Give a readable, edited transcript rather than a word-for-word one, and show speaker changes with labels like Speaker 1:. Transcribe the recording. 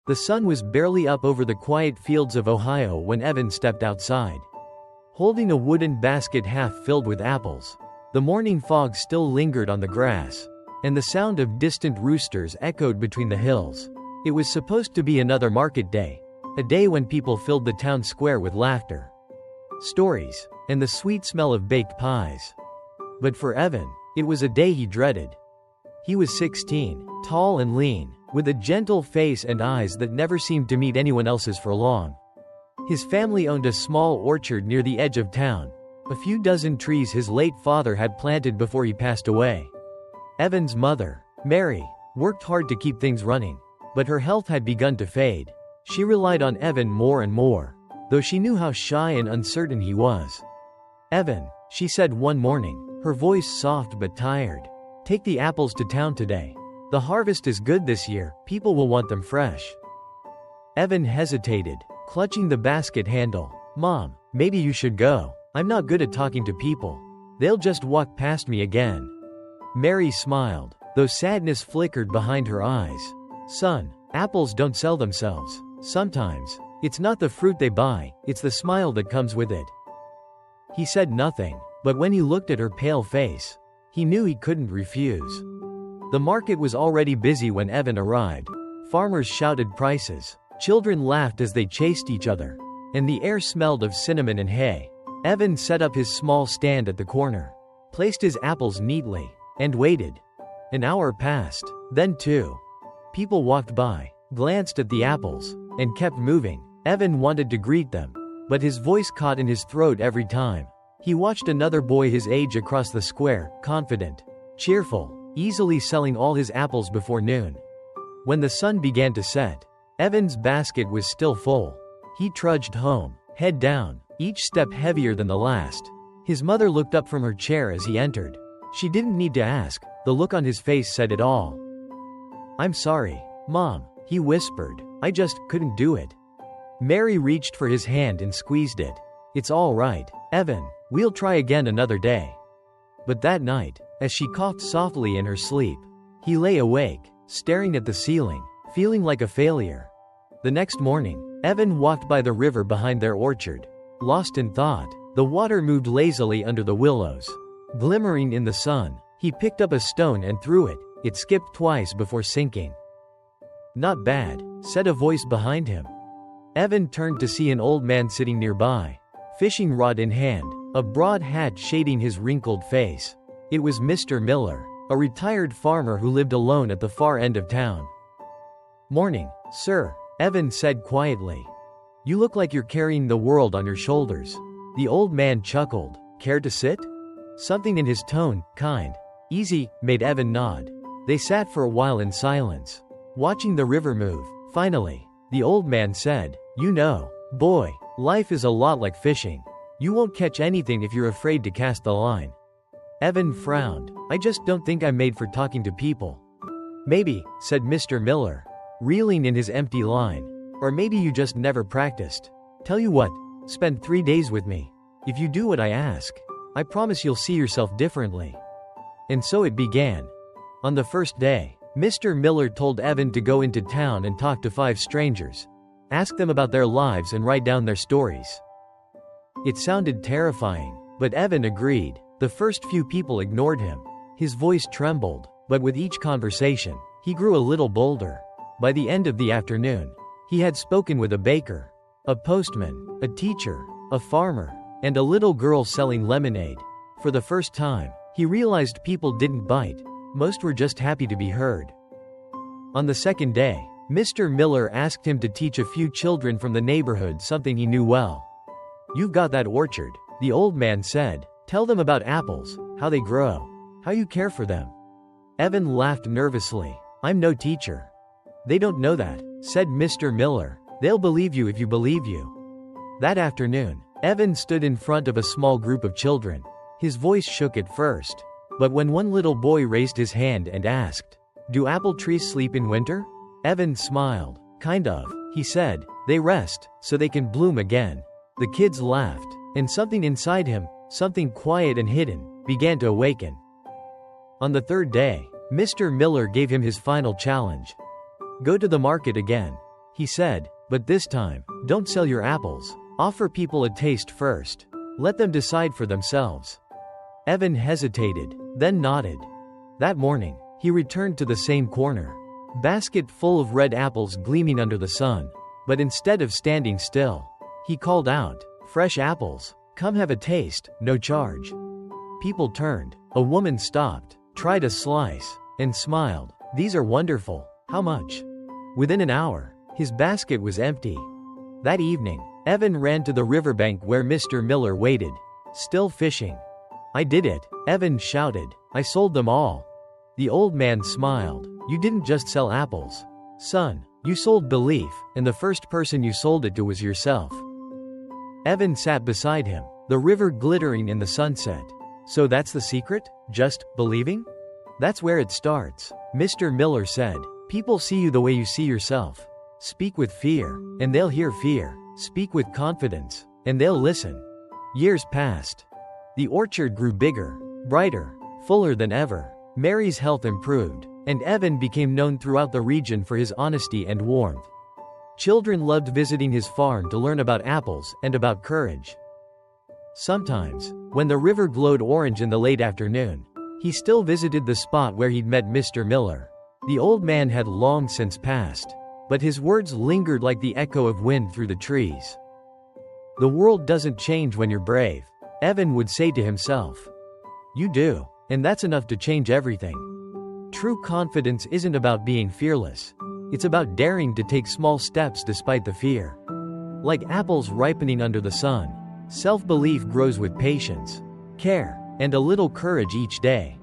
Speaker 1: The sun was barely up over the quiet fields of Ohio when Evan stepped outside, holding a wooden basket half filled with apples. The morning fog still lingered on the grass, and the sound of distant roosters echoed between the hills. It was supposed to be another market day, a day when people filled the town square with laughter, stories, and the sweet smell of baked pies. But for Evan, it was a day he dreaded. He was 16, tall and lean, with a gentle face and eyes that never seemed to meet anyone else's for long. His family owned a small orchard near the edge of town, a few dozen trees his late father had planted before he passed away. Evan's mother, Mary, worked hard to keep things running, but her health had begun to fade. She relied on Evan more and more, though she knew how shy and uncertain he was. "Evan," she said one morning, her voice soft but tired, "take the apples to town today. The harvest is good this year, people will want them fresh." Evan hesitated, clutching the basket handle. "Mom, maybe you should go. I'm not good at talking to people. They'll just walk past me again." Mary smiled, though sadness flickered behind her eyes. "Son, apples don't sell themselves. Sometimes, it's not the fruit they buy, it's the smile that comes with it." He said nothing, but when he looked at her pale face, he knew he couldn't refuse. The market was already busy when Evan arrived. Farmers shouted prices, children laughed as they chased each other, and the air smelled of cinnamon and hay. Evan set up his small stand at the corner, placed his apples neatly, and waited. An hour passed, then two. People walked by, glanced at the apples, and kept moving. Evan wanted to greet them, but his voice caught in his throat every time. He watched another boy his age across the square, confident, cheerful, easily selling all his apples before noon. When the sun began to set, Evan's basket was still full. He trudged home, head down, each step heavier than the last. His mother looked up from her chair as he entered. She didn't need to ask, the look on his face said it all. "I'm sorry, Mom," he whispered. "I just couldn't do it." Mary reached for his hand and squeezed it. "It's all right, Evan, we'll try again another day." But that night, as she coughed softly in her sleep, he lay awake, staring at the ceiling, feeling like a failure. The next morning, Evan walked by the river behind their orchard. Lost in thought, the water moved lazily under the willows. Glimmering in the sun, he picked up a stone and threw it. It skipped twice before sinking. "Not bad," said a voice behind him. Evan turned to see an old man sitting nearby, fishing rod in hand, a broad hat shading his wrinkled face. It was Mr. Miller, a retired farmer who lived alone at the far end of town. "Morning, sir," Evan said quietly. "You look like you're carrying the world on your shoulders." The old man chuckled. "Care to sit?" Something in his tone, kind, easy, made Evan nod. They sat for a while in silence, watching the river move. Finally, the old man said, "You know, boy, life is a lot like fishing. You won't catch anything if you're afraid to cast the line." Evan frowned. "I just don't think I'm made for talking to people." "Maybe," said Mr. Miller, reeling in his empty line. "Or maybe you just never practiced. Tell you what, spend 3 days with me. If you do what I ask, I promise you'll see yourself differently." And so it began. On the first day, Mr. Miller told Evan to go into town and talk to 5 strangers. Ask them about their lives and write down their stories. It sounded terrifying, but Evan agreed. The first few people ignored him. His voice trembled, but with each conversation, he grew a little bolder. By the end of the afternoon, he had spoken with a baker, a postman, a teacher, a farmer, and a little girl selling lemonade. For the first time, he realized people didn't bite. Most were just happy to be heard. On the second day, Mr. Miller asked him to teach a few children from the neighborhood something he knew well. "You've got that orchard," the old man said. "Tell them about apples, how they grow, how you care for them." Evan laughed nervously. "I'm no teacher." "They don't know that," said Mr. Miller. "They'll believe you if you believe you." That afternoon, Evan stood in front of a small group of children. His voice shook at first, but when one little boy raised his hand and asked, "Do apple trees sleep in winter?" Evan smiled. "Kind of," he said. "They rest, so they can bloom again." The kids laughed, and something inside him, something quiet and hidden, began to awaken. On the third day, Mr. Miller gave him his final challenge. "Go to the market again." he said, but this time, don't sell your apples. Offer people a taste first. Let them decide for themselves. Evan hesitated, then nodded. That morning, he returned to the same corner. Basket full of red apples gleaming under the sun. But instead of standing still, he called out, "Fresh apples. Come have a taste, no charge." People turned. A woman stopped, tried a slice, and smiled. "These are wonderful. How much?" Within an hour, his basket was empty. That evening, Evan ran to the riverbank where Mr. Miller waited, still fishing. "I did it," Evan shouted. "I sold them all." The old man smiled. "You didn't just sell apples, son. You sold belief, and the first person you sold it to was yourself." Evan sat beside him, the river glittering in the sunset. "So that's the secret? Just believing?" "That's where it starts," Mr. Miller said. "People see you the way you see yourself. Speak with fear, and they'll hear fear. Speak with confidence, and they'll listen." Years passed. The orchard grew bigger, brighter, fuller than ever. Mary's health improved, and Evan became known throughout the region for his honesty and warmth. Children loved visiting his farm to learn about apples and about courage. Sometimes, when the river glowed orange in the late afternoon, he still visited the spot where he'd met Mr. Miller. The old man had long since passed, but his words lingered like the echo of wind through the trees. "The world doesn't change when you're brave," Evan would say to himself. "You do, and that's enough to change everything." True confidence isn't about being fearless. It's about daring to take small steps despite the fear. Like apples ripening under the sun, self-belief grows with patience, care, and a little courage each day.